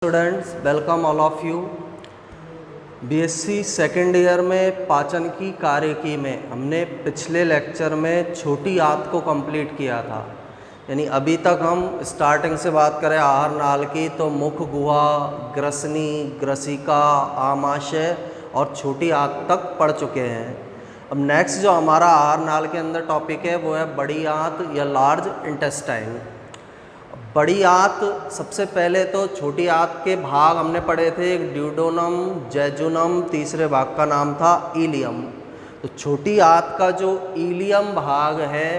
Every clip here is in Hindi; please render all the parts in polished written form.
Students, welcome all of you. BSc second year में पाचन की कार्यकी में हमने पिछले लेक्चर में छोटी आंत को कंप्लीट किया था। यानी अभी तक हम स्टार्टिंग से बात करें आहार नाल की तो मुख, गुहा, ग्रसनी, ग्रसिका, आमाशय और छोटी आंत तक पढ़ चुके हैं। अब नेक्स्ट जो हमारा आहार नाल के अंदर टॉपिक है वो है बड़ी आंत या लार्ज इंटेस्टाइन। बड़ी आंत, सबसे पहले तो छोटी आंत के भाग हमने पढ़े थे, एक ड्यूडोनम, जेजुनम, तीसरे भाग का नाम था इलियम। तो छोटी आंत का जो इलियम भाग है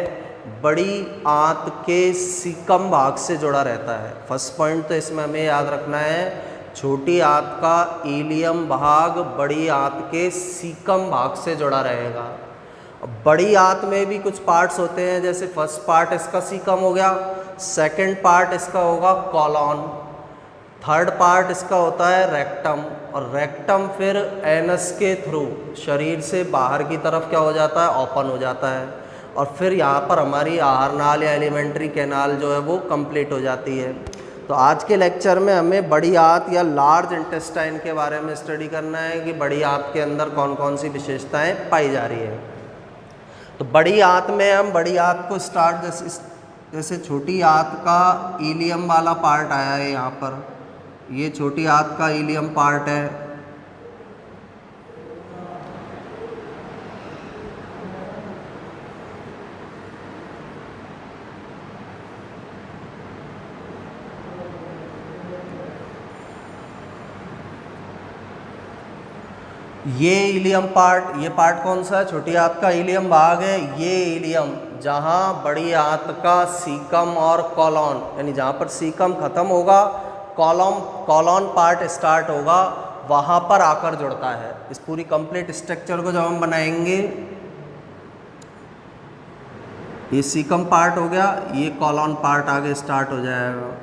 बड़ी आंत के सीकम भाग से जुड़ा रहता है। फर्स्ट पॉइंट तो इसमें हमें याद रखना है, छोटी आंत का इलियम भाग बड़ी आंत के सीकम भाग से जुड़ा रहेगा। बड़ी आंत में भी कुछ पार्ट्स होते हैं, जैसे फर्स्ट पार्ट इसका सीकम हो गया, सेकंड पार्ट इसका होगा कॉलॉन, थर्ड पार्ट इसका होता है रेक्टम, और रेक्टम फिर एनस के थ्रू शरीर से बाहर की तरफ क्या हो जाता है, ओपन हो जाता है, और फिर यहाँ पर हमारी आहार नाल या एलिमेंट्री कैनाल जो है वो कंप्लीट हो जाती है। तो आज के लेक्चर में हमें बड़ी आंत या लार्ज इंटेस्टाइन के बारे में स्टडी करना है कि बड़ी आंत के अंदर कौन कौन सी विशेषताएँ पाई जा रही है। तो बड़ी आंत में हम बड़ी आंत को स्टार्ट जैसे छोटी आंत का इलियम वाला पार्ट आया है, यहाँ पर ये छोटी आंत का इलियम पार्ट है। ये इलियम पार्ट, ये पार्ट कौन सा है, छोटी आंत का इलियम भाग है। ये इलियम जहाँ बड़ी आंत का सीकम और कॉलॉन, यानी जहाँ पर सीकम खत्म होगा कॉलॉन पार्ट स्टार्ट होगा, वहाँ पर आकर जुड़ता है। इस पूरी कंप्लीट स्ट्रक्चर को जब हम बनाएंगे, ये सीकम पार्ट हो गया, ये कॉलॉन पार्ट आगे स्टार्ट हो जाएगा।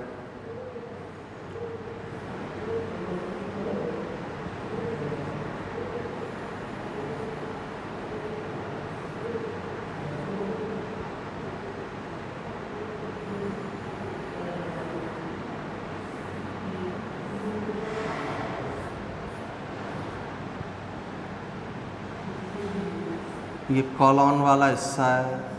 ये कॉलॉन वाला हिस्सा है।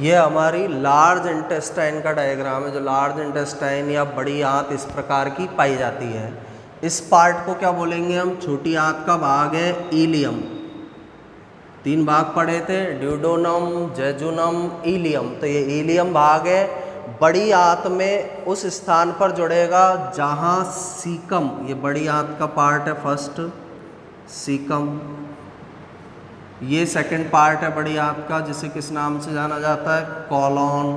ये हमारी लार्ज इंटेस्टाइन का डायग्राम है। जो लार्ज इंटेस्टाइन या बड़ी आंत इस प्रकार की पाई जाती है। इस पार्ट को क्या बोलेंगे हम, छोटी आंत का भाग है इलियम। तीन भाग पढ़े थे, ड्यूडोनम, जेजुनम, इलियम। तो ये इलियम भाग है, बड़ी आंत में उस स्थान पर जुड़ेगा जहाँ सीकम, ये बड़ी आंत का पार्ट है फर्स्ट सीकम, ये सेकंड पार्ट है बड़ी आंत का जिसे किस नाम से जाना जाता है, कॉलॉन,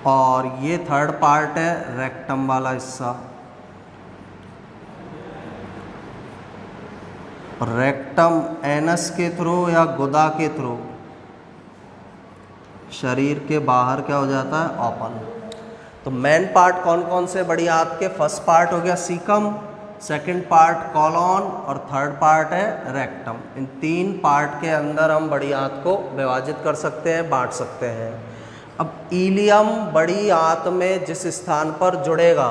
और ये थर्ड पार्ट है रेक्टम वाला हिस्सा। रेक्टम एनस के थ्रू या गुदा के थ्रू शरीर के बाहर क्या हो जाता है, ओपन। तो मेन पार्ट कौन कौन से बड़ी आंत के, फर्स्ट पार्ट हो गया सीकम, सेकंड पार्ट कॉलॉन, और थर्ड पार्ट है रेक्टम। इन तीन पार्ट के अंदर हम बड़ी आंत को विभाजित कर सकते हैं, बांट सकते हैं। अब इलियम बड़ी आंत में जिस स्थान पर जुड़ेगा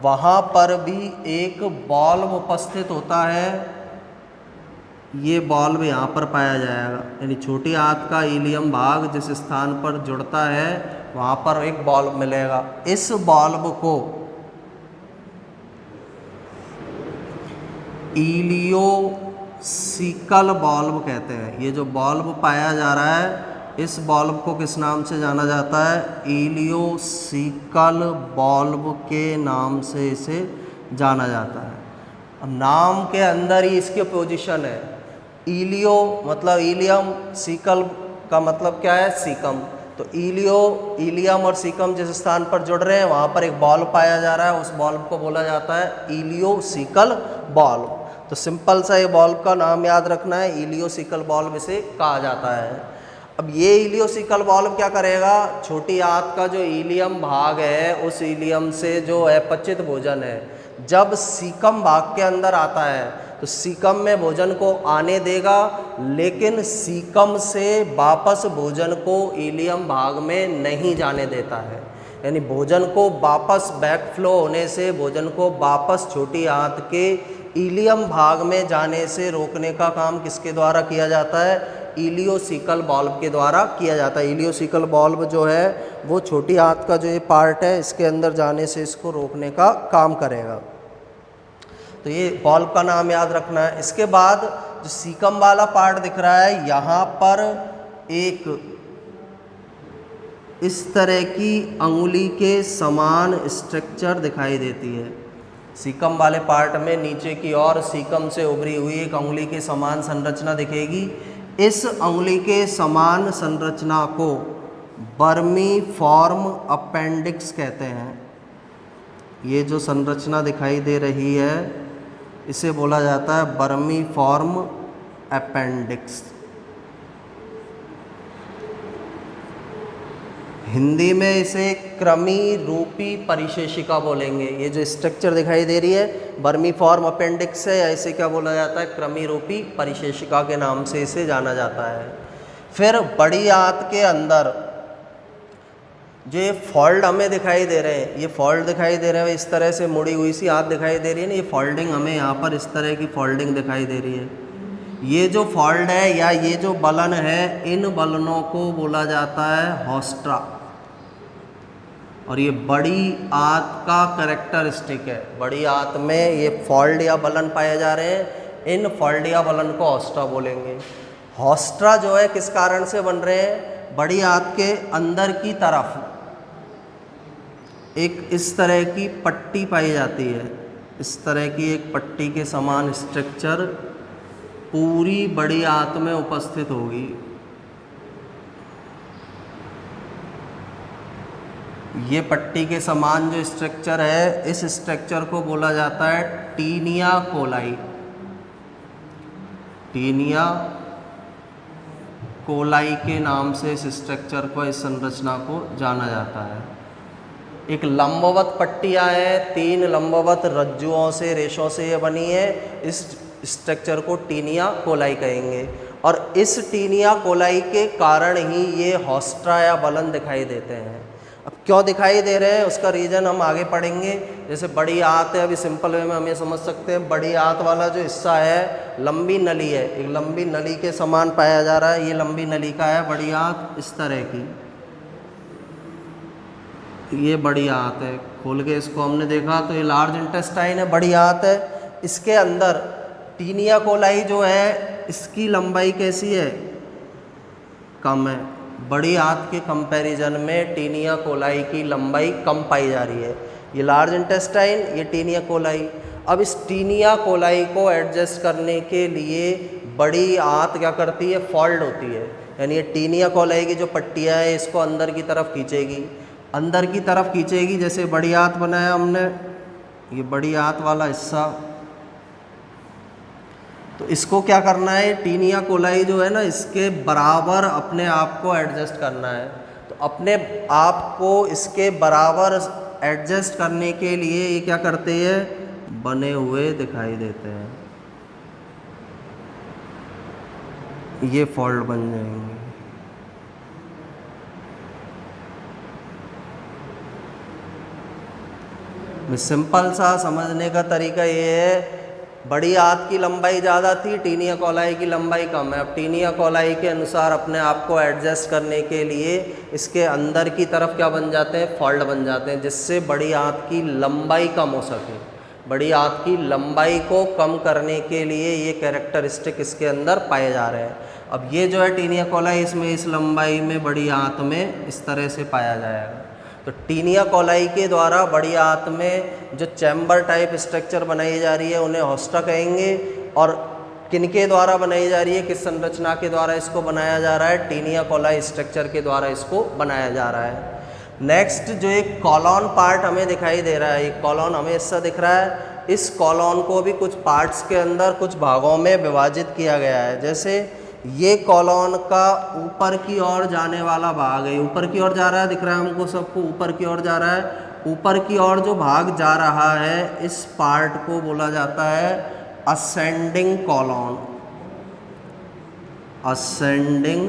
वहाँ पर भी एक बॉल्व उपस्थित होता है। ये बॉल्व यहाँ पर पाया जाएगा, यानी छोटी आंत का इलियम भाग जिस स्थान पर जुड़ता है वहाँ पर एक बॉल्व मिलेगा। इस बॉल्व को इलियोसिकल बॉल्व कहते हैं। ये जो बॉल्व पाया जा रहा है, इस बॉल्व को किस नाम से जाना जाता है, इलियोसिकल बॉल्व के नाम से इसे जाना जाता है। अब नाम के अंदर ही इसकी पोजीशन है। इलियो मतलब इलियम, सिकल का मतलब क्या है, सीकम। तो इलियम और सीकम जिस स्थान पर जुड़ रहे हैं वहाँ पर एक बॉल्ब पाया जा रहा है, उस बॉल्ब को बोला जाता है इलियोसिकल बॉल्ब। तो सिंपल सा ये बॉल्ब का नाम याद रखना है, इलियोसिकल बॉल्ब इसे कहा जाता है। अब ये इलियोसिकल बॉल्ब क्या करेगा, छोटी आंत का जो इलियम भाग है उस इलियम से जो अपचित भोजन है जब सीकम भाग के अंदर आता है तो सीकम में भोजन को आने देगा, लेकिन सीकम से वापस भोजन को इलियम भाग में नहीं जाने देता है। यानी भोजन को वापस बैकफ्लो होने से, भोजन को वापस छोटी आंत के इलियम भाग में जाने से रोकने का काम किसके द्वारा किया जाता है, इलियोसिकल बॉल्ब के द्वारा किया जाता है। इलियोसिकल बॉल्ब जो है वो छोटी आंत का जो ये पार्ट है इसके अंदर जाने से इसको रोकने का काम करेगा। तो ये बॉल्ब का नाम याद रखना है। इसके बाद जो सीकम वाला पार्ट दिख रहा है यहाँ पर एक इस तरह की अंगुली के समान स्ट्रक्चर दिखाई देती है। सीकम वाले पार्ट में नीचे की ओर सीकम से उभरी हुई एक अंगुली के समान संरचना दिखेगी। इस अंगुली के समान संरचना को वर्मीफॉर्म अपेंडिक्स कहते हैं। ये जो संरचना दिखाई दे रही है इसे बोला जाता है वर्मीफॉर्म अपेंडिक्स। हिंदी में इसे कृमि रूपी परिशेषिका बोलेंगे। ये जो स्ट्रक्चर दिखाई दे रही है वर्मीफॉर्म अपेंडिक्स है, या इसे क्या बोला जाता है, कृमि रूपी परिशेषिका के नाम से इसे जाना जाता है। फिर बड़ी आंत के अंदर जो ये फॉल्ड हमें दिखाई दे रहे हैं, ये फॉल्ड दिखाई दे रहे हैं, इस तरह से मुड़ी हुई सी आंत दिखाई दे रही है ना, ये फॉल्डिंग हमें यहाँ पर इस तरह की फॉल्डिंग दिखाई दे रही है। ये जो फॉल्ड है या ये जो बलन है, इन बलनों को बोला जाता है हॉस्ट्रा, और ये बड़ी आंत का कैरेक्टरिस्टिक है। बड़ी आंत में ये फॉल्ड या बलन पाए जा रहे हैं, इन फॉल्ड या बलन को हॉस्ट्रा बोलेंगे। हॉस्ट्रा जो है किस कारण से बन रहे हैं, बड़ी आंत के अंदर की तरफ एक इस तरह की पट्टी पाई जाती है, इस तरह की एक पट्टी के समान स्ट्रक्चर पूरी बड़ी आंत में उपस्थित होगी। ये पट्टी के समान जो स्ट्रक्चर है, इस स्ट्रक्चर को बोला जाता है टीनिया कोलाई। टीनिया कोलाई के नाम से इस स्ट्रक्चर को, इस संरचना को जाना जाता है। एक लंबवत पट्टियाँ हैं, 3 लंबवत रज्जुओं से, रेशों से ये बनी है। इस स्ट्रक्चर को टीनिया कोलाई कहेंगे, और इस टीनिया कोलाई के कारण ही ये हॉस्ट्रा या बलन दिखाई देते हैं। अब क्यों दिखाई दे रहे हैं उसका रीज़न हम आगे पढ़ेंगे। जैसे बड़ी आंत है, अभी सिंपल वे में हम ये समझ सकते हैं, बड़ी आंत वाला जो हिस्सा है लंबी नली है, एक लंबी नली के समान पाया जा रहा है। ये लंबी नली का है बड़ी आंत, इस तरह की ये बड़ी आंत है। खोल के इसको हमने देखा तो ये लार्ज इंटेस्टाइन है, बड़ी आंत है। इसके अंदर टीनिया कोलाई जो है इसकी लंबाई कैसी है, कम है। बड़ी आंत के कंपैरिजन में टीनिया कोलाई की लंबाई कम पाई जा रही है। ये लार्ज इंटेस्टाइन, ये टीनिया कोलाई। अब इस टीनिया कोलाई को एडजस्ट करने के लिए बड़ी आंत क्या करती है, फोल्ड होती है। यानी ये टीनिया कोलाई की जो पट्टियाँ हैं इसको अंदर की तरफ खींचेगी, अंदर की तरफ खींचेगी। जैसे बड़ी आंत बनाया हमने, ये बड़ी आंत वाला हिस्सा, तो इसको क्या करना है, टीनिया कोलाई जो है ना, इसके बराबर अपने आप को एडजस्ट करना है। तो अपने आप को इसके बराबर एडजस्ट करने के लिए ये क्या करते हैं, बने हुए दिखाई देते हैं। ये फोल्ड बन जाएंगे। सिंपल सा समझने का तरीका ये है, बड़ी आंत की लंबाई ज़्यादा थी, टीनिया कोलाई की लंबाई कम है। अब टीनिया कोलाई के अनुसार अपने आप को एडजस्ट करने के लिए इसके अंदर की तरफ क्या बन जाते हैं, फोल्ड बन जाते हैं, जिससे बड़ी आंत की लंबाई कम हो सके। बड़ी आंत की लंबाई को कम करने के लिए ये कैरेक्टरिस्टिक इसके अंदर पाए जा रहे हैं। अब ये जो है टीनिया कोलाई, इसमें इस लंबाई में बड़ी आंत में इस तरह से पाया जाएगा। तो टीनिया कोलाई के द्वारा बड़ी आंत में जो चैम्बर टाइप स्ट्रक्चर बनाई जा रही है उन्हें हॉस्ट्रा कहेंगे, और किनके द्वारा बनाई जा रही है, किस संरचना के द्वारा इसको बनाया जा रहा है, टीनिया कोलाई स्ट्रक्चर के द्वारा इसको बनाया जा रहा है। नेक्स्ट जो एक कॉलॉन पार्ट हमें दिखाई दे रहा है, एक कॉलॉन हमें इससे दिख रहा है, इस कॉलॉन को भी कुछ पार्ट्स के अंदर कुछ भागों में विभाजित किया गया है। जैसे ये कॉलॉन का ऊपर की ओर जाने वाला भाग है, ऊपर की ओर जा रहा है, दिख रहा है हमको सबको, ऊपर की ओर जा रहा है। ऊपर की ओर जो भाग जा रहा है इस पार्ट को बोला जाता है असेंडिंग कॉलॉन, असेंडिंग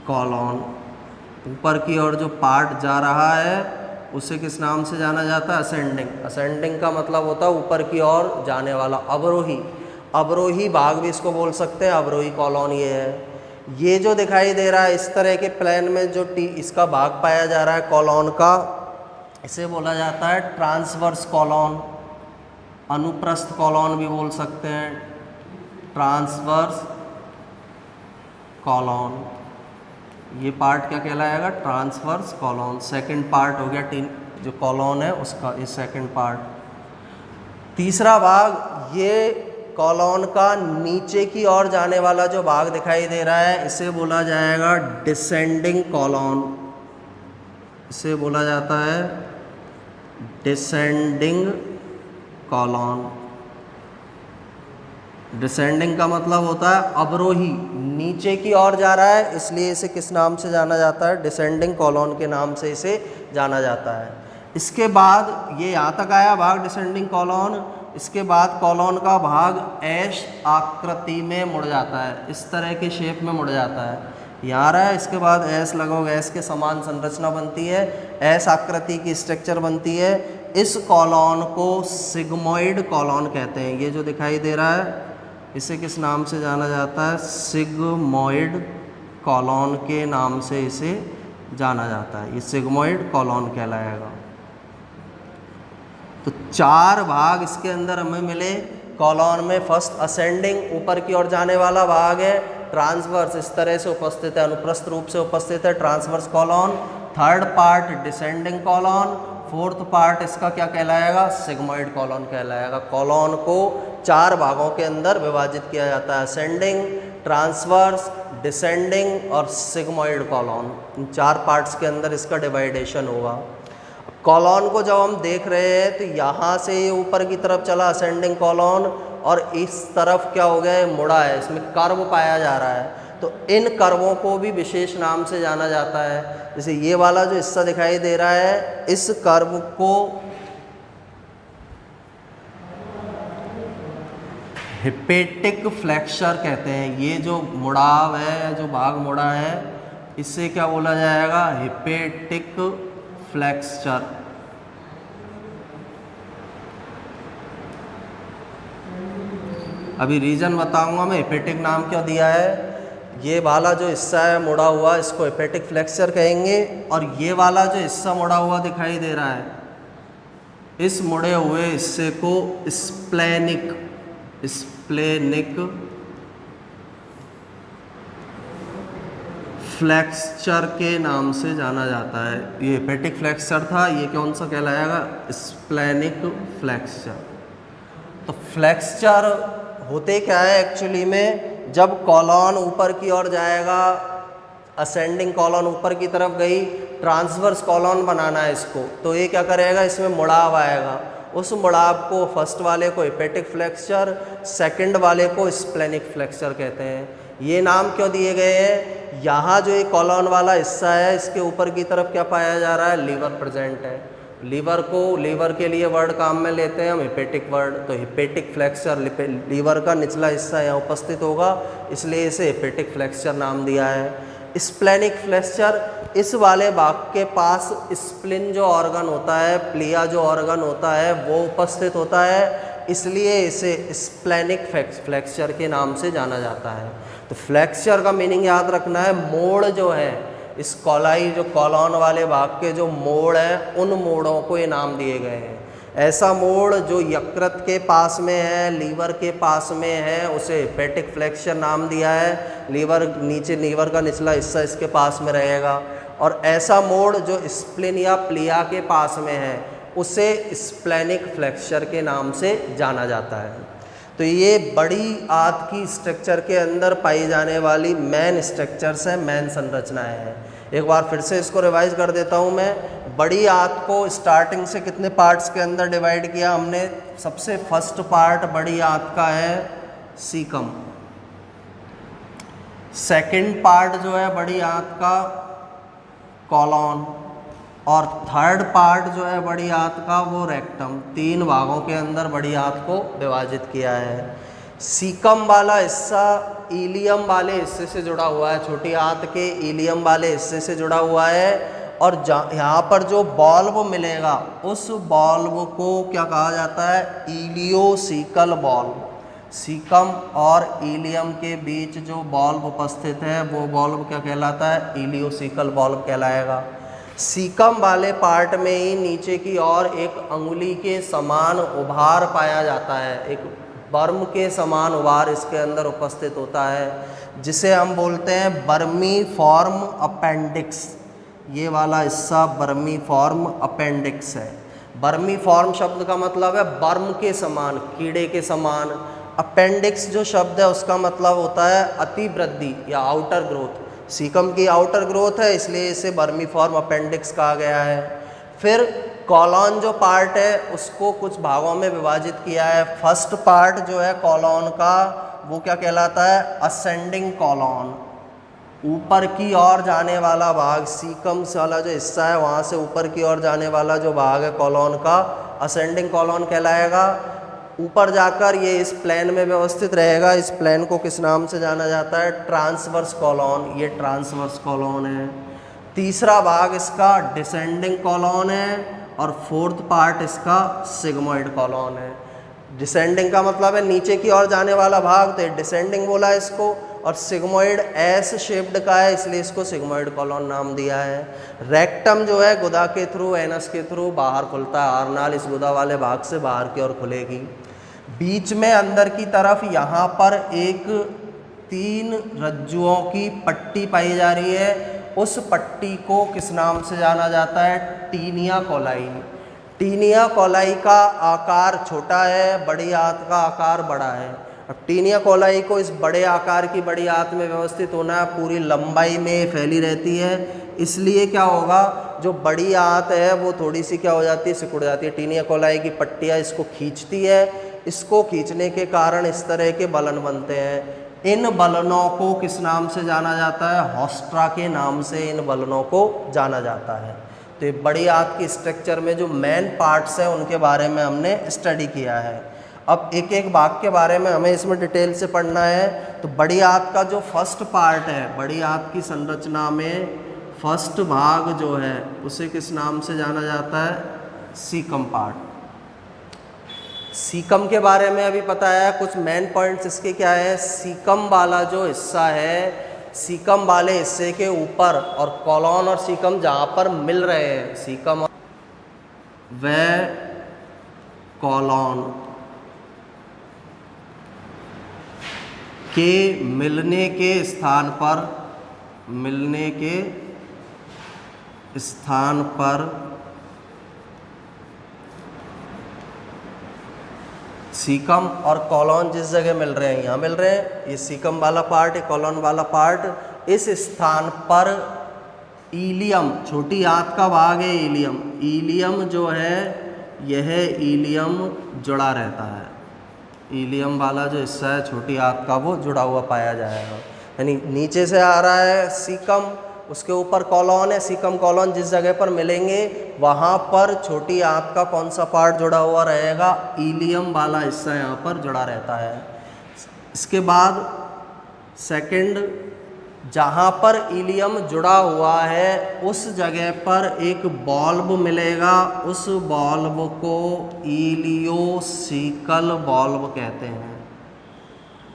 कॉलॉन। ऊपर की ओर जो पार्ट जा रहा है उसे किस नाम से जाना जाता है, असेंडिंग। असेंडिंग का मतलब होता है ऊपर की ओर जाने वाला, अवरोही, अवरोही भाग भी इसको बोल सकते हैं, अवरोही कॉलॉन ये है। ये जो दिखाई दे रहा है इस तरह के प्लेन में जो इसका भाग पाया जा रहा है कॉलॉन का, इसे बोला जाता है ट्रांसवर्स कॉलॉन, अनुप्रस्थ कॉलॉन भी बोल सकते हैं, ट्रांसवर्स कॉलॉन। ये पार्ट क्या कहलाएगा, ट्रांसवर्स कॉलॉन। सेकंड पार्ट हो गया जो कॉलॉन है उसका, ये सेकंड पार्ट। तीसरा भाग, ये कॉलॉन का नीचे की ओर जाने वाला जो भाग दिखाई दे रहा है इसे बोला जाएगा डिसेंडिंग कॉलॉन, इसे बोला जाता है डिसेंडिंग कॉलॉन। डिसेंडिंग का मतलब होता है अवरोही, नीचे की ओर जा रहा है, इसलिए इसे किस नाम से जाना जाता है, डिसेंडिंग कॉलॉन के नाम से इसे जाना जाता है। इसके बाद ये यहाँ तक आया भाग डिसेंडिंग कॉलॉन। इसके बाद कॉलॉन का भाग एस आकृति में मुड़ जाता है, इस तरह के शेप में मुड़ जाता है, यहाँ रहा है। इसके बाद एस लगभग एस के समान संरचना बनती है, एस आकृति की स्ट्रक्चर बनती है। इस कॉलॉन को सिग्मोइड कॉलॉन कहते हैं। ये जो दिखाई दे रहा है इसे किस नाम से जाना जाता है, सिग्मोइड कॉलॉन के नाम से इसे जाना जाता है, ये सिग्मोइड कॉलॉन कहलाएगा। तो चार भाग इसके अंदर हमें मिले कॉलॉन में। फर्स्ट असेंडिंग, ऊपर की ओर जाने वाला भाग है। ट्रांसवर्स, इस तरह से उपस्थित है, अनुप्रस्थ रूप से उपस्थित है, transverse colon. Third part descending colon. Fourth part इसका क्या कहलाएगा, सिग्मोइड कॉलॉन कहलाएगा। कॉलॉन को चार भागों के अंदर विभाजित किया जाता है, असेंडिंग, ट्रांसवर्स, डिसेंडिंग और सिग्मोइड कॉलॉन। इन चार पार्ट्स के अंदर इसका डिवाइडेशन होगा। कॉलॉन को जब हम देख रहे हैं तो यहाँ से ये ऊपर की तरफ चला असेंडिंग कॉलॉन, और इस तरफ क्या हो गया, मुड़ा है, इसमें कर्व पाया जा रहा है। तो इन कर्वों को भी विशेष नाम से जाना जाता है। जैसे ये वाला जो हिस्सा दिखाई दे रहा है, इस कर्व को हिपेटिक फ्लेक्सर कहते हैं। ये जो मुड़ाव है, जो भाग मुड़ा है, इससे क्या बोला जाएगा, हिपेटिक फ्लेक्सर। अभी रीजन बताऊंगा मैं हिपेटिक नाम क्यों दिया है। ये वाला जो हिस्सा है मुड़ा हुआ, इसको हिपेटिक फ्लेक्सर कहेंगे, और ये वाला जो हिस्सा मुड़ा हुआ दिखाई दे रहा है, इस मुड़े हुए हिस्से को स्प्लेनिक फ्लेक्सर के नाम से जाना जाता है। ये हिपेटिक फ्लेक्सर था, ये कौन सा कहलाएगा, स्प्लेनिक फ्लेक्सर। तो फ्लेक्सर होते क्या है एक्चुअली में, जब कॉलॉन ऊपर की ओर जाएगा, असेंडिंग कॉलॉन ऊपर की तरफ गई, ट्रांसवर्स कॉलॉन बनाना है इसको, तो ये क्या करेगा, इसमें मुड़ाव आएगा। उस मुड़ाव को फर्स्ट वाले को हिपेटिक फ्लेक्सर, सेकंड वाले को स्प्लेनिक फ्लेक्सर कहते हैं। ये नाम क्यों दिए गए हैं, यहाँ जो ये कॉलॉन वाला हिस्सा है, इसके ऊपर की तरफ क्या पाया जा रहा है, लीवर प्रेजेंट है। लीवर के लिए वर्ड काम में लेते हैं हम हिपेटिक वर्ड, तो हिपेटिक फ्लेक्सर, लीवर का निचला हिस्सा यहाँ उपस्थित होगा, इसलिए इसे हिपेटिक फ्लेक्सर नाम दिया है। स्प्लेनिक फ्लेक्सर, इस वाले भाग के पास स्प्लिन जो ऑर्गन होता है, प्लिया जो ऑर्गन होता है, वो उपस्थित होता है, इसलिए इसे स्प्लेनिक फ्लेक्सर के नाम से जाना जाता है। तो फ्लेक्सर का मीनिंग याद रखना है, मोड़ जो है, इस कॉलाई जो कॉलॉन वाले भाग के जो मोड़ हैं, उन मोड़ों को ये नाम दिए गए हैं। ऐसा मोड़ जो यकृत के पास में है, लीवर के पास में है, उसे हिपेटिक फ्लेक्सर नाम दिया है। लीवर का निचला हिस्सा इसके पास में रहेगा। और ऐसा मोड़ जो स्प्लिन या प्लिया के पास में है, उसे स्प्लेनिक फ्लेक्सर के नाम से जाना जाता है। तो ये बड़ी आंत की स्ट्रक्चर के अंदर पाई जाने वाली मेन स्ट्रक्चर्स हैं, मेन संरचनाएं हैं। एक बार फिर से इसको रिवाइज कर देता हूँ मैं। बड़ी आंत को स्टार्टिंग से कितने पार्ट्स के अंदर डिवाइड किया हमने? सबसे फर्स्ट पार्ट बड़ी आंत का है सीकम। सेकंड पार्ट जो है बड़ी आंत का कॉलॉन, और थर्ड पार्ट जो है बड़ी आंत का वो रेक्टम। 3 भागों के अंदर बड़ी आंत को विभाजित किया है। सीकम वाला हिस्सा इलियम वाले हिस्से से जुड़ा हुआ है, छोटी आंत के इलियम वाले हिस्से से जुड़ा हुआ है। और यहाँ पर जो बॉल्व मिलेगा उस बॉल्व को क्या कहा जाता है? Ileocaecal valve. सीकम और इलियम के बीच जो बॉल्व उपस्थित है वो बॉल्व क्या कहलाता है? इलियोसिकल बॉल्व कहलाएगा। सीकम वाले पार्ट में ही नीचे की ओर एक अंगुली के समान उभार पाया जाता है, एक वर्म के समान उभार इसके अंदर उपस्थित होता है, जिसे हम बोलते हैं वर्मीफॉर्म अपेंडिक्स। ये वाला हिस्सा वर्मीफॉर्म अपेंडिक्स है। वर्मीफॉर्म शब्द का मतलब है वर्म के समान, कीड़े के समान। अपेंडिक्स जो शब्द है उसका मतलब होता है अतिवृद्धि या आउटर ग्रोथ। सीकम की आउटर ग्रोथ है, इसलिए इसे वर्मीफॉर्म अपेंडिक्स कहा गया है। फिर कॉलॉन जो पार्ट है उसको कुछ भागों में विभाजित किया है। फर्स्ट पार्ट जो है कॉलॉन का वो क्या कहलाता है? Ascending colon. ऊपर की ओर जाने वाला भाग, सीकम वाला जो हिस्सा है वहाँ से ऊपर की ओर जाने वाला जो भाग है कॉलॉन का, असेंडिंग कॉलॉन कहलाएगा। ऊपर जाकर ये इस प्लेन में व्यवस्थित रहेगा। इस प्लेन को किस नाम से जाना जाता है? Transverse colon. ये ट्रांसवर्स कॉलॉन है। तीसरा भाग इसका डिसेंडिंग कॉलॉन है, और फोर्थ पार्ट इसका सिग्मोइड कॉलॉन है। डिसेंडिंग का मतलब है नीचे की ओर जाने वाला भाग, तो डिसेंडिंग बोला इसको। और सिग्मोइड एस शेप्ड का है, इसलिए इसको सिग्मोइड कॉलॉन नाम दिया है। रेक्टम जो है गुदा के थ्रू, एनस के थ्रू बाहर खुलता है। आरनाल इस गुदा वाले भाग से बाहर की ओर खुलेगी। बीच में अंदर की तरफ यहाँ पर एक 3 रज्जुओं की पट्टी पाई जा रही है। उस पट्टी को किस नाम से जाना जाता है? Taenia coli. टीनिया कोलाई का आकार छोटा है, बड़ी आंत का आकार बड़ा है। अब टीनिया कोलाई को इस बड़े आकार की बड़ी आंत में व्यवस्थित होना है, पूरी लंबाई में फैली रहती है। इसलिए क्या होगा, जो बड़ी आंत है वो थोड़ी सी क्या हो जाती है? सिकुड़ जाती है। टीनिया कोलाई की पट्टियाँ इसको खींचती है। इसको खींचने के कारण इस तरह के बलन बनते हैं। इन बलनों को किस नाम से जाना जाता है? हॉस्ट्रा के नाम से इन बलनों को जाना जाता है। तो ये बड़ी आंत की स्ट्रक्चर में जो मेन पार्ट्स हैं उनके बारे में हमने स्टडी किया है। अब एक एक भाग के बारे में हमें इसमें डिटेल से पढ़ना है। तो बड़ी आंत का जो फर्स्ट पार्ट है, बड़ी आंत की संरचना में फर्स्ट भाग जो है उसे किस नाम से जाना जाता है? Caecum part. सीकम के बारे में अभी पता है, कुछ मेन पॉइंट्स इसके क्या है? सीकम वाला जो हिस्सा है, सीकम वाले हिस्से के ऊपर और कॉलॉन और सीकम जहाँ पर मिल रहे हैं, सीकम व कॉलॉन के मिलने के स्थान पर सीकम और कॉलॉन जिस जगह मिल रहे हैं, यहाँ मिल रहे हैं, ये सीकम वाला पार्ट, ये कॉलॉन वाला पार्ट, इस स्थान पर इलियम, छोटी आंत का भाग है इलियम, इलियम जो है यह इलियम जुड़ा रहता है। इलियम वाला जो हिस्सा है छोटी आंत का वो जुड़ा हुआ पाया जाएगा। यानी नीचे से आ रहा है सीकम, उसके ऊपर कॉलॉन है, सीकम कॉलॉन जिस जगह पर मिलेंगे वहाँ पर छोटी आंत का कौन सा पार्ट जुड़ा हुआ रहेगा? इलियम वाला हिस्सा यहाँ पर जुड़ा रहता है। इसके बाद सेकंड, जहाँ पर इलियम जुड़ा हुआ है उस जगह पर एक बॉल्व मिलेगा, उस बॉल्व को इलियोसिकल बॉल्व कहते हैं।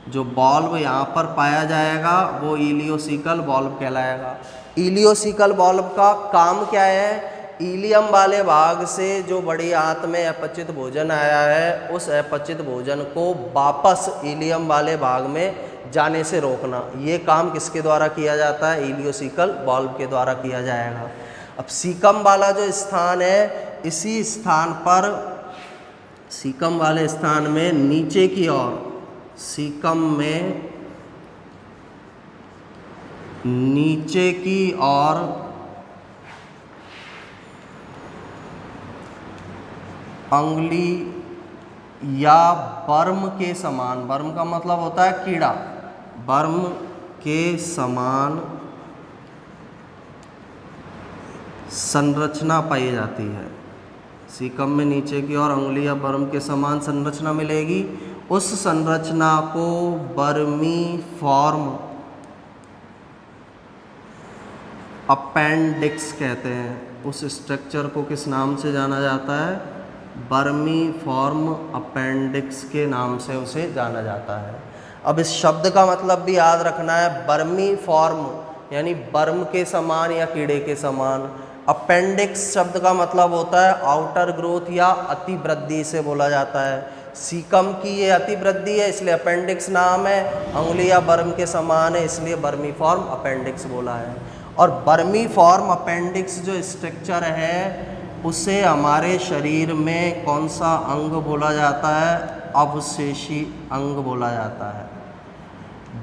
जो बॉल्व यहाँ पर पाया जाएगा वो इलियोसिकल बॉल्व कहलाएगा। इलियोसिकल बॉल्व का काम क्या है? इलियम वाले भाग से जो बड़ी आंत में अपचित भोजन आया है उस अपचित भोजन को वापस इलियम वाले भाग में जाने से रोकना, ये काम किसके द्वारा किया जाता है? इलियोसिकल बॉल्व के द्वारा किया जाएगा। अब सीकम वाला जो स्थान है, इसी स्थान पर, सीकम वाले स्थान में नीचे की ओर सीकम में नीचे की ओर अंगुली या वर्म के समान, वर्म का मतलब होता है कीड़ा, वर्म के समान संरचना पाई जाती है। सीकम में नीचे की ओर अंगुली या वर्म के समान संरचना मिलेगी, उस संरचना को वर्मीफॉर्म अपेंडिक्स कहते हैं। उस स्ट्रक्चर को किस नाम से जाना जाता है? वर्मीफॉर्म अपेंडिक्स के नाम से उसे जाना जाता है। अब इस शब्द का मतलब भी याद रखना है, वर्मीफॉर्म यानी वर्म के समान या कीड़े के समान। अपेंडिक्स शब्द का मतलब होता है आउटर ग्रोथ या अतिवृद्धि से बोला जाता है। सीकम की ये अतिवृद्धि है इसलिए अपेंडिक्स नाम है, अंगुली या वर्म के समान है इसलिए वर्मीफॉर्म अपेंडिक्स बोला है। और वर्मीफॉर्म अपेंडिक्स जो स्ट्रक्चर है उसे हमारे शरीर में कौन सा अंग बोला जाता है? अवशेषी अंग बोला जाता है।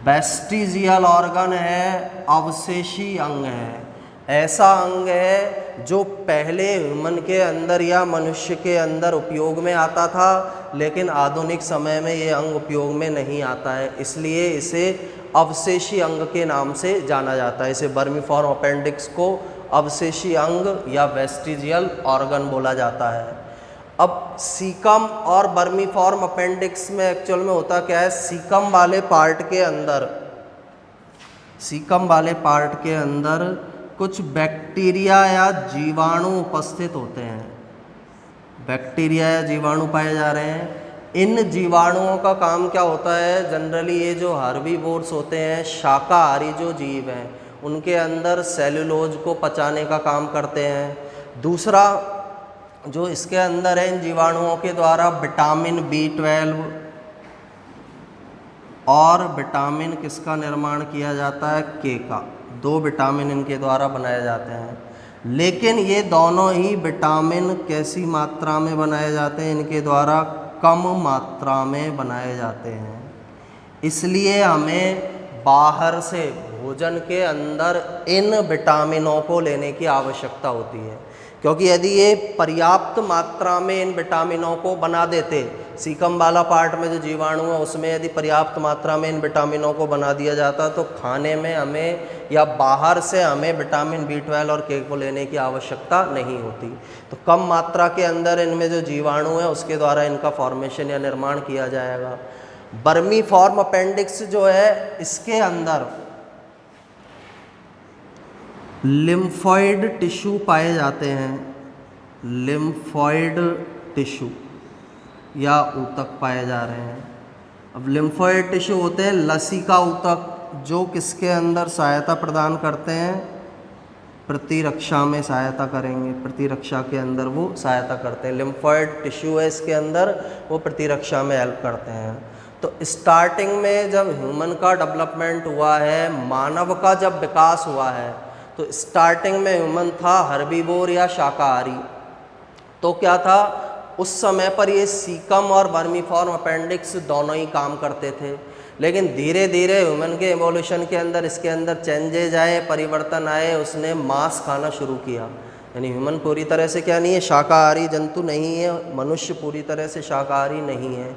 वेस्टिजियल ऑर्गन है, अवशेषी अंग है। ऐसा अंग है जो पहले ह्यूमन के अंदर या मनुष्य के अंदर उपयोग में आता था, लेकिन आधुनिक समय में ये अंग उपयोग में नहीं आता है, इसलिए इसे अवशेषी अंग के नाम से जाना जाता है। इसे वर्मीफॉर्म अपेंडिक्स को अवशेषी अंग या वेस्टिजियल ऑर्गन बोला जाता है। अब सीकम और वर्मीफॉर्म अपेंडिक्स में एक्चुअल में होता क्या है? सीकम वाले पार्ट के अंदर कुछ बैक्टीरिया या जीवाणु उपस्थित होते हैं। बैक्टीरिया या जीवाणु पाए जा रहे हैं। इन जीवाणुओं का काम क्या होता है? जनरली ये जो हर्बीवोर्स होते हैं, शाकाहारी जो जीव हैं, उनके अंदर सेलुलोज को पचाने का काम करते हैं। दूसरा जो इसके अंदर है, इन जीवाणुओं के द्वारा विटामिन B12 और विटामिन किसका निर्माण किया जाता है? के का। 2 विटामिन इनके द्वारा बनाए जाते हैं, लेकिन ये दोनों ही विटामिन कैसी मात्रा में बनाए जाते हैं? इनके द्वारा कम मात्रा में बनाए जाते हैं। इसलिए हमें बाहर से भोजन के अंदर इन विटामिनों को लेने की आवश्यकता होती है, क्योंकि यदि ये पर्याप्त मात्रा में इन विटामिनों को बना देते, सीकम वाला पार्ट में जो जीवाणु है उसमें यदि पर्याप्त मात्रा में इन विटामिनों को बना दिया जाता तो खाने में हमें या बाहर से हमें विटामिन B12 और के को लेने की आवश्यकता नहीं होती। तो कम मात्रा के अंदर इनमें जो जीवाणु है उसके द्वारा इनका फॉर्मेशन या निर्माण किया जाएगा। वर्मीफॉर्म अपेंडिक्स जो है इसके अंदर लिम्फॉइड टिश्यू पाए जाते हैं। लिम्फॉइड टिश्यू या ऊतक पाए जा रहे हैं। अब लिम्फॉइड टिश्यू होते हैं लसिका ऊतक, जो किसके अंदर सहायता प्रदान करते हैं? प्रतिरक्षा में सहायता करेंगे। प्रतिरक्षा के अंदर वो सहायता करते हैं। लिम्फॉइड टिश्यू है इसके अंदर, वो प्रतिरक्षा में हेल्प करते हैं। तो स्टार्टिंग में जब ह्यूमन का डेवलपमेंट हुआ है, मानव का जब विकास हुआ है, तो स्टार्टिंग में ह्यूमन था हर्बीवोर या शाकाहारी। तो क्या था उस समय पर? ये सीकम और वर्मीफॉर्म अपेंडिक्स दोनों ही काम करते थे, लेकिन धीरे धीरे ह्यूमन के एवोल्यूशन के अंदर इसके अंदर चेंजेज आए, परिवर्तन आए, उसने मांस खाना शुरू किया। यानी ह्यूमन पूरी तरह से क्या नहीं है? शाकाहारी जंतु नहीं है, मनुष्य पूरी तरह से शाकाहारी नहीं है।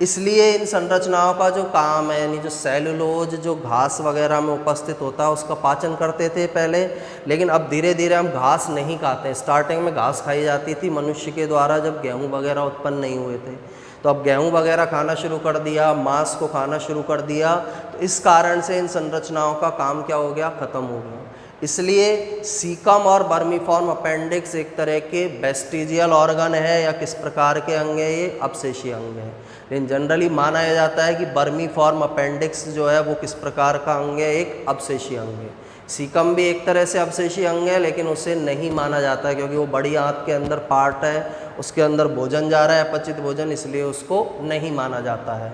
इसलिए इन संरचनाओं का जो काम है, यानी जो सेलुलोज जो घास वगैरह में उपस्थित होता है उसका पाचन करते थे पहले, लेकिन अब धीरे धीरे हम घास नहीं खाते। स्टार्टिंग में घास खाई जाती थी मनुष्य के द्वारा जब गेहूँ वगैरह उत्पन्न नहीं हुए थे, तो अब गेहूँ वगैरह खाना शुरू कर दिया, मांस को खाना शुरू कर दिया। तो इस कारण से इन संरचनाओं का काम क्या हो गया? ख़त्म हो गया। इसलिए सीकम और वर्मीफॉर्म अपेंडिक्स एक तरह के वेस्टिजियल ऑर्गन है, या किस प्रकार के अंग है? ये अवशेषी अंग है। लेकिन जनरली माना जाता है कि वर्मीफॉर्म अपेंडिक्स जो है वो किस प्रकार का अंग है? एक अवशेषी अंग है। सीकम भी एक तरह से अवशेषी अंग है, लेकिन उसे नहीं माना जाता है क्योंकि वो बड़ी आंत के अंदर पार्ट है, उसके अंदर भोजन जा रहा है, अपचित भोजन, इसलिए उसको नहीं माना जाता है।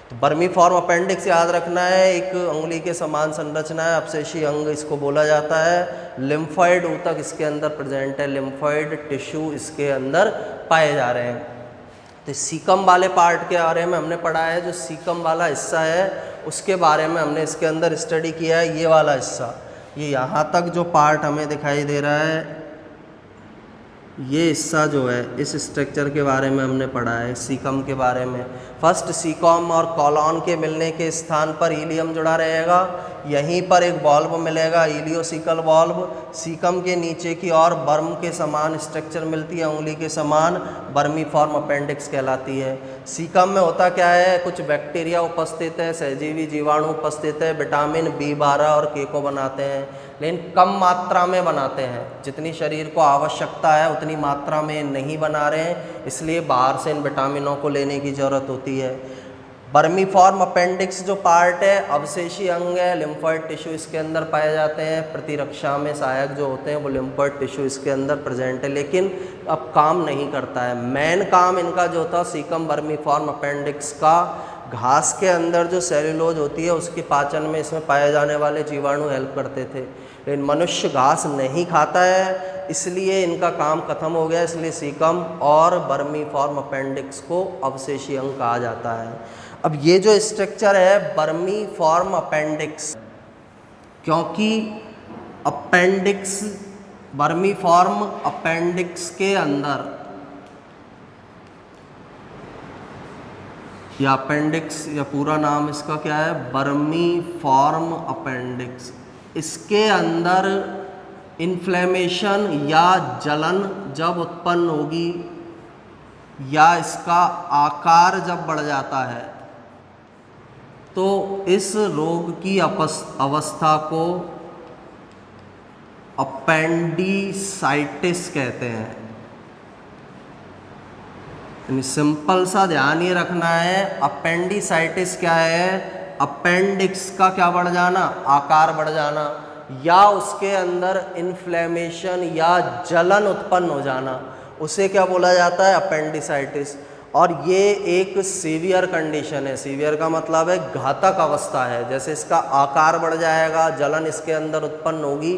तो वर्मीफॉर्म अपेंडिक्स याद रखना है, एक उंगली के समान संरचना है, अवशेषी अंग इसको बोला जाता है। लिम्फॉइड ऊतक इसके अंदर प्रेजेंट है, लिम्फॉइड टिश्यू इसके अंदर पाए जा रहे हैं। तो सीकम वाले पार्ट के बारे में हमने पढ़ा है, जो सीकम वाला हिस्सा है उसके बारे में हमने इसके अंदर स्टडी किया है। ये वाला हिस्सा, ये यहाँ तक जो पार्ट हमें दिखाई दे रहा है, ये हिस्सा जो है इस स्ट्रक्चर के बारे में हमने पढ़ा है, सीकम के बारे में। फर्स्ट सीकम और कॉलॉन के मिलने के स्थान पर हीलियम जुड़ा रहेगा, यहीं पर एक वॉल्व मिलेगा, इलियोसिकल वॉल्व। सीकम के नीचे की ओर बर्म के समान स्ट्रक्चर मिलती है, उंगली के समान, बर्मीफॉर्म अपेंडिक्स कहलाती है। सीकम में होता क्या है, कुछ बैक्टीरिया उपस्थित है, सहजीवी जीवाणु उपस्थित है, विटामिन B12 और K को बनाते हैं, लेकिन कम मात्रा में बनाते हैं। जितनी शरीर को आवश्यकता है उतनी मात्रा में नहीं बना रहे हैं, इसलिए बाहर से इन विटामिनों को लेने की ज़रूरत होती है। बर्मीफॉर्म अपेंडिक्स जो पार्ट है अवशेषी अंग है, लिम्फोइड टिश्यू इसके अंदर पाए जाते हैं। प्रतिरक्षा में सहायक जो होते हैं वो लिम्फोइड टिश्यू इसके अंदर प्रेजेंट है, लेकिन अब काम नहीं करता है। मेन काम इनका जो था सीकम बर्मीफॉर्म अपेंडिक्स का, घास के अंदर जो सेल्यूलोज होती है उसके पाचन में इसमें पाए जाने वाले जीवाणु हेल्प करते थे, लेकिन मनुष्य घास नहीं खाता है, इसलिए इनका काम खत्म हो गया। इसलिए सीकम और बर्मीफॉर्म अपेंडिक्स को अवशेषी अंग कहा जाता है। अब ये जो स्ट्रक्चर है बर्मीफॉर्म अपेंडिक्स, क्योंकि अपेंडिक्स, बर्मीफॉर्म अपेंडिक्स के अंदर, या अपेंडिक्स या पूरा नाम इसका क्या है, बर्मीफॉर्म अपेंडिक्स, इसके अंदर इन्फ्लेमेशन या जलन जब उत्पन्न होगी या इसका आकार जब बढ़ जाता है तो इस रोग की अवस्था को अपेंडिसाइटिस कहते हैं। सिंपल सा ध्यान ये रखना है, अपेंडिसाइटिस क्या है, अपेंडिक्स का क्या बढ़ जाना, आकार बढ़ जाना, या उसके अंदर इन्फ्लेमेशन या जलन उत्पन्न हो जाना, उसे क्या बोला जाता है, अपेंडिसाइटिस। और ये एक सीवियर कंडीशन है। सीवियर का मतलब है घातक अवस्था है। जैसे इसका आकार बढ़ जाएगा, जलन इसके अंदर उत्पन्न होगी,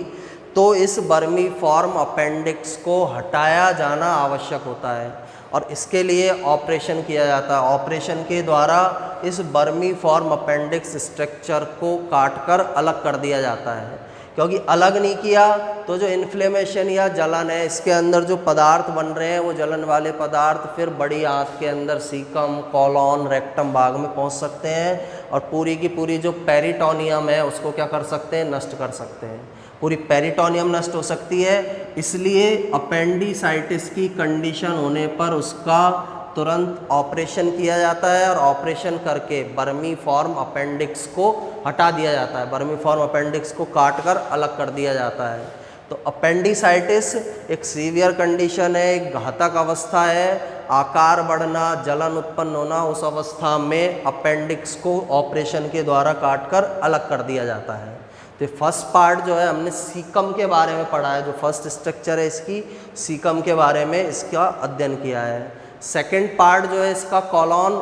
तो इस बर्मीफॉर्म अपेंडिक्स को हटाया जाना आवश्यक होता है और इसके लिए ऑपरेशन किया जाता है। ऑपरेशन के द्वारा इस बर्मीफॉर्म अपेंडिक्स स्ट्रक्चर को काटकर अलग कर दिया जाता है, क्योंकि अलग नहीं किया तो जो इन्फ्लेमेशन या जलन है, इसके अंदर जो पदार्थ बन रहे हैं वो जलन वाले पदार्थ फिर बड़ी आंत के अंदर सीकम, कॉलॉन, रेक्टम भाग में पहुंच सकते हैं और पूरी की पूरी जो पेरिटोनियम है उसको क्या कर सकते हैं, नष्ट कर सकते हैं। पूरी पेरिटोनियम नष्ट हो सकती है। इसलिए अपेंडिसाइटिस की कंडीशन होने पर उसका तुरंत ऑपरेशन किया जाता है और ऑपरेशन करके बर्मीफॉर्म अपेंडिक्स को हटा दिया जाता है, बर्मीफॉर्म अपेंडिक्स को काटकर अलग कर दिया जाता है। तो अपेंडिसाइटिस एक सीवियर कंडीशन है, एक घातक अवस्था है, आकार बढ़ना, जलन उत्पन्न होना, उस अवस्था में अपेंडिक्स को ऑपरेशन के द्वारा काटकर अलग कर दिया जाता है। तो फर्स्ट पार्ट जो है हमने सीकम के बारे में पढ़ा है, जो फर्स्ट स्ट्रक्चर है इसकी, सीकम के बारे में इसका अध्ययन किया है। सेकेंड पार्ट जो है इसका कॉलॉन,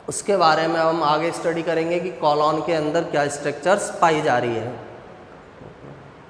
उसके बारे में हम आगे स्टडी करेंगे कि कॉलॉन के अंदर क्या स्ट्रक्चर्स पाई जा रही है।